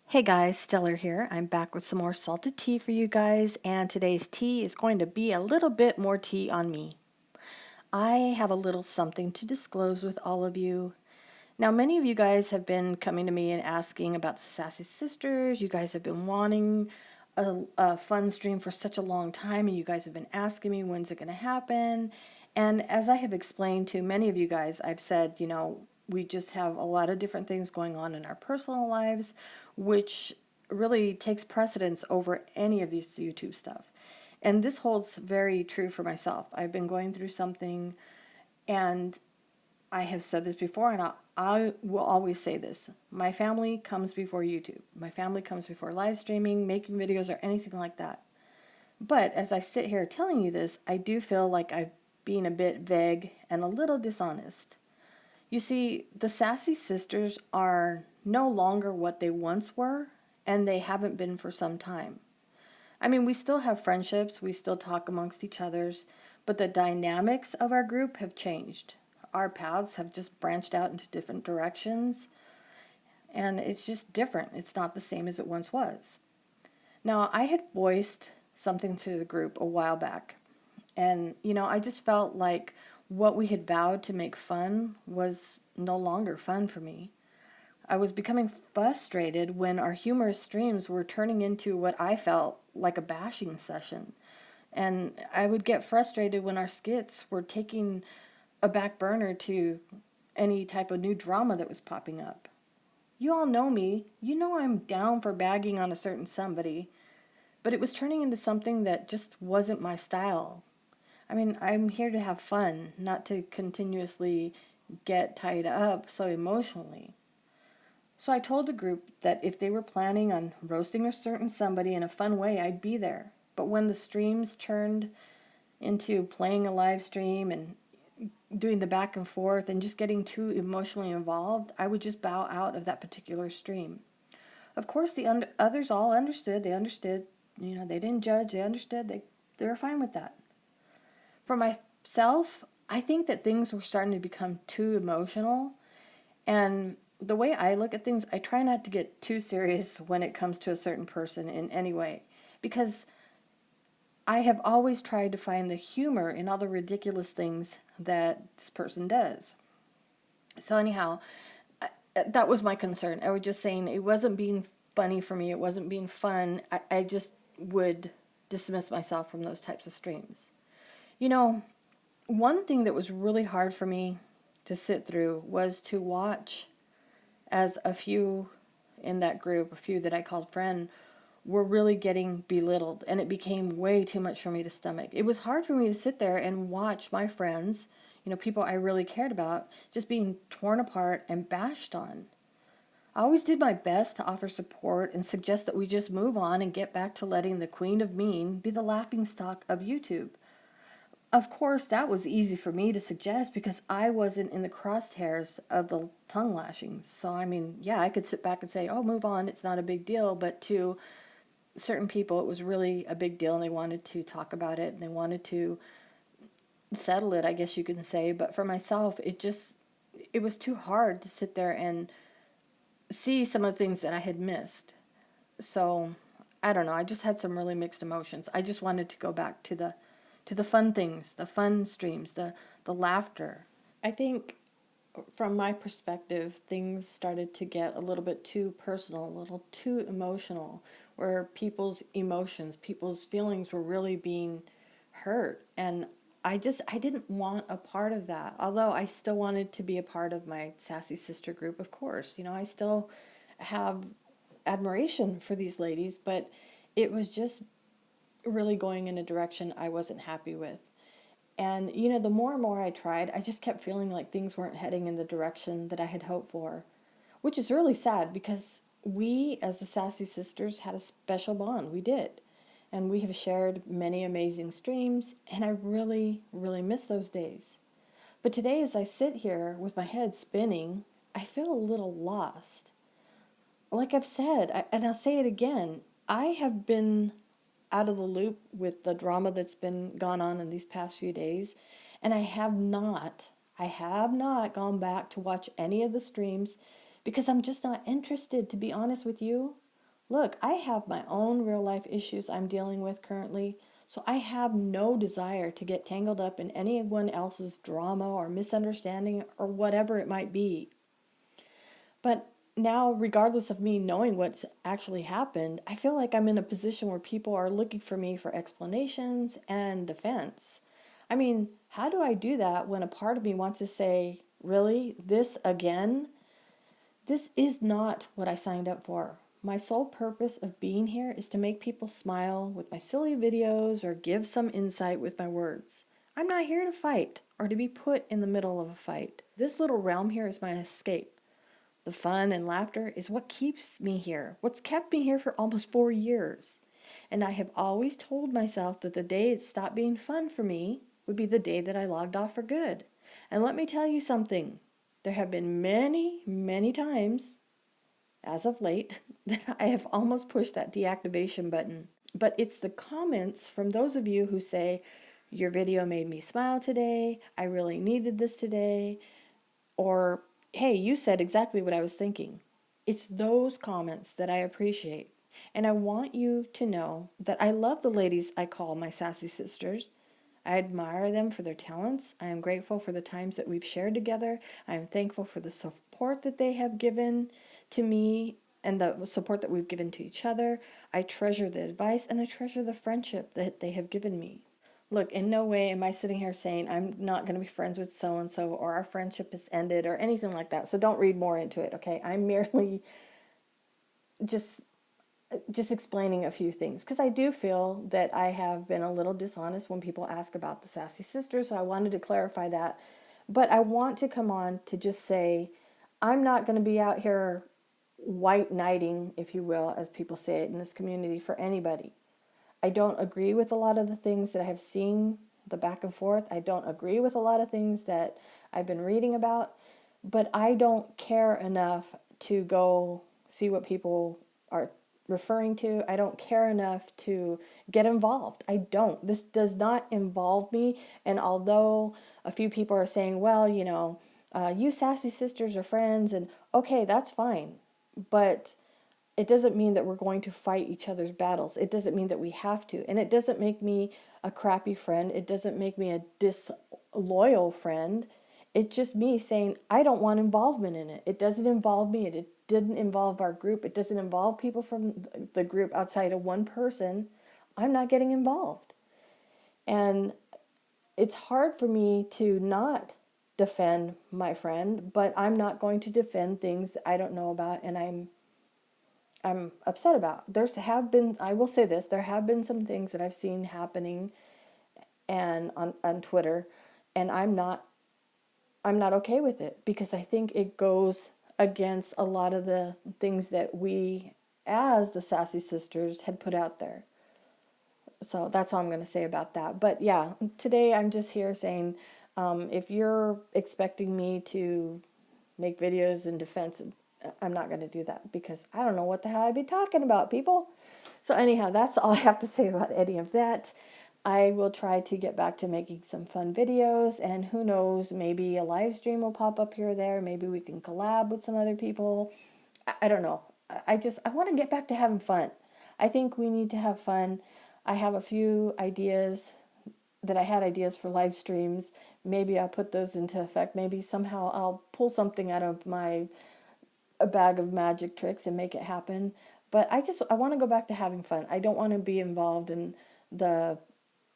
Hey guys, Stellar here. I'm back with some more salted tea for you guys, and today's tea is going to be a little bit more tea on me. I have a little something to disclose with all of you. Now, many of you guys have been coming to me and asking about the Sassy Sisters. You guys have been wanting a fun stream for such a long time, and you guys have been asking me when's it going to happen. And as I have explained to many of you guys, I've said, we just have a lot of different things going on in our personal lives, which really takes precedence over any of these YouTube stuff. And this holds very true for myself. I've been going through something, and I have said this before, and I will always say this. My family comes before YouTube. My family comes before live streaming, making videos, or anything like that. But as I sit here telling you this, I do feel like I've been a bit vague and a little dishonest. You see, the Sassy Sisters are no longer what they once were, and they haven't been for some time. I mean, we still have friendships, we still talk amongst each others, but the dynamics of our group have changed. Our paths have just branched out into different directions, and it's just different. It's not the same as it once was. Now, I had voiced something to the group a while back, and I just felt like what we had vowed to make fun was no longer fun for me. I was becoming frustrated when our humorous streams were turning into what I felt like a bashing session. And I would get frustrated when our skits were taking a back burner to any type of new drama that was popping up. You all know me. You know I'm down for bagging on a certain somebody, but it was turning into something that just wasn't my style. I mean, I'm here to have fun, not to continuously get tied up so emotionally. So I told the group that if they were planning on roasting a certain somebody in a fun way, I'd be there. But when the streams turned into playing a live stream and doing the back and forth and just getting too emotionally involved, I would just bow out of that particular stream. Of course, the others all understood. They understood. They didn't judge. They understood. They were fine with that. For myself, I think that things were starting to become too emotional, and the way I look at things, I try not to get too serious when it comes to a certain person in any way, because I have always tried to find the humor in all the ridiculous things that this person does. So anyhow, that was my concern. I was just saying it wasn't being funny for me. It wasn't being fun. I just would dismiss myself from those types of streams. You know, one thing that was really hard for me to sit through was to watch as a few in that group, a few that I called friend, were really getting belittled, and it became way too much for me to stomach. It was hard for me to sit there and watch my friends, people I really cared about, just being torn apart and bashed on. I always did my best to offer support and suggest that we just move on and get back to letting the Queen of Mean be the laughingstock of YouTube. Of course, that was easy for me to suggest because I wasn't in the crosshairs of the tongue lashings. So, I mean, yeah, I could sit back and say, oh, move on, it's not a big deal. But to certain people, it was really a big deal, and they wanted to talk about it and they wanted to settle it, I guess you can say. But for myself, it was too hard to sit there and see some of the things that I had missed. So, I don't know, I just had some really mixed emotions. I just wanted to go back to the fun things, the fun streams, the laughter. I think from my perspective, things started to get a little bit too personal, a little too emotional, where people's emotions, people's feelings were really being hurt. And I didn't want a part of that. Although I still wanted to be a part of my Sassy Sister group, of course. I still have admiration for these ladies, but it was just really going in a direction I wasn't happy with. And, the more and more I tried, I just kept feeling like things weren't heading in the direction that I had hoped for, which is really sad because we, as the Sassy Sisters, had a special bond. We did. And we have shared many amazing streams, and I really, really miss those days. But today, as I sit here with my head spinning, I feel a little lost. Like I've said, and I'll say it again, I have been out of the loop with the drama that's been gone on in these past few days, and I have not gone back to watch any of the streams because I'm just not interested, to be honest with you. Look, I have my own real life issues I'm dealing with currently, so I have no desire to get tangled up in anyone else's drama or misunderstanding or whatever it might be. But now, regardless of me knowing what's actually happened, I feel like I'm in a position where people are looking for me for explanations and defense. I mean, how do I do that when a part of me wants to say, really, this again? This is not what I signed up for. My sole purpose of being here is to make people smile with my silly videos or give some insight with my words. I'm not here to fight or to be put in the middle of a fight. This little realm here is my escape. The fun and laughter is what keeps me here, what's kept me here for almost 4 years. And I have always told myself that the day it stopped being fun for me would be the day that I logged off for good. And let me tell you something. There have been many, many times, as of late, that I have almost pushed that deactivation button. But it's the comments from those of you who say, your video made me smile today, I really needed this today, or, hey, you said exactly what I was thinking. It's those comments that I appreciate. And I want you to know that I love the ladies I call my Sassy Sisters. I admire them for their talents. I am grateful for the times that we've shared together. I am thankful for the support that they have given to me and the support that we've given to each other. I treasure the advice and I treasure the friendship that they have given me. Look, in no way am I sitting here saying I'm not going to be friends with so and so or our friendship has ended or anything like that. So don't read more into it, okay? I'm merely just explaining a few things because I do feel that I have been a little dishonest when people ask about the Sassy Sisters, so I wanted to clarify that. But I want to come on to just say I'm not going to be out here white knighting, if you will, as people say it in this community, for anybody. I don't agree with a lot of the things that I have seen, the back and forth. I don't agree with a lot of things that I've been reading about, but I don't care enough to go see what people are referring to. I don't care enough to get involved. I don't. This does not involve me. And although a few people are saying, well, you Sassy Sisters are friends, and okay, that's fine. But it doesn't mean that we're going to fight each other's battles. It doesn't mean that we have to. And it doesn't make me a crappy friend. It doesn't make me a disloyal friend. It's just me saying, I don't want involvement in it. It doesn't involve me. It didn't involve our group. It doesn't involve people from the group outside of one person. I'm not getting involved. And it's hard for me to not defend my friend, but I'm not going to defend things that I don't know about and I'm upset about. I will say this, there have been some things that I've seen happening and on Twitter, and I'm not okay with it because I think it goes against a lot of the things that we as the Sassy Sisters had put out there. So that's all I'm going to say about that. But yeah, today I'm just here saying, if you're expecting me to make videos in defense, I'm not going to do that because I don't know what the hell I'd be talking about, people. So anyhow, that's all I have to say about any of that. I will try to get back to making some fun videos, and who knows, maybe a live stream will pop up here or there. Maybe we can collab with some other people. I don't know. I want to get back to having fun. I think we need to have fun. I have a few ideas that I had ideas for live streams. Maybe I'll put those into effect. Maybe somehow I'll pull something out of my a bag of magic tricks and make it happen. But I want to go back to having fun. I don't want to be involved in the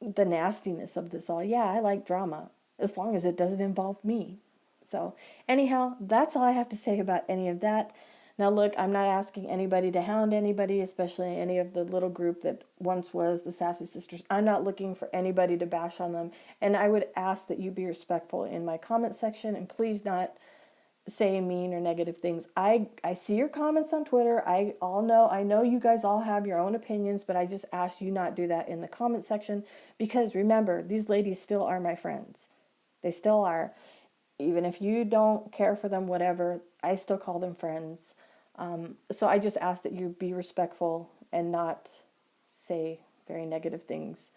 nastiness of this all. Yeah, I like drama as long as it doesn't involve me. So anyhow, that's all I have to say about any of that. Now look, I'm not asking anybody to hound anybody, especially any of the little group that once was the Sassy Sisters. I'm not looking for anybody to bash on them. And I would ask that you be respectful in my comment section and please not say mean or negative things. I see your comments on Twitter. I know you guys all have your own opinions, but I just ask you not do that in the comment section because remember, these ladies still are my friends. They still are. Even if you don't care for them, whatever, I still call them friends. So I just ask that you be respectful and not say very negative things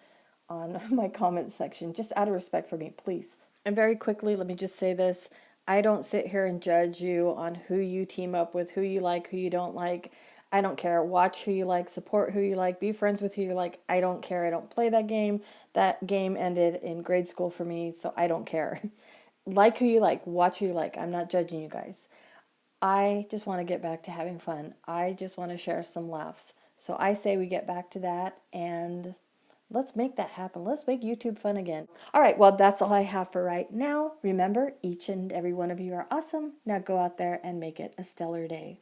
on my comment section, just out of respect for me, please. And very quickly, let me just say this. I don't sit here and judge you on who you team up with, who you like, who you don't like. I don't care. Watch who you like, support who you like, be friends with who you like. I don't care. I don't play that game. That game ended in grade school for me, so I don't care. Like who you like, watch who you like. I'm not judging you guys. I just want to get back to having fun. I just want to share some laughs. So I say we get back to that and let's make that happen. Let's make YouTube fun again. All right, well, that's all I have for right now. Remember, each and every one of you are awesome. Now go out there and make it a stellar day.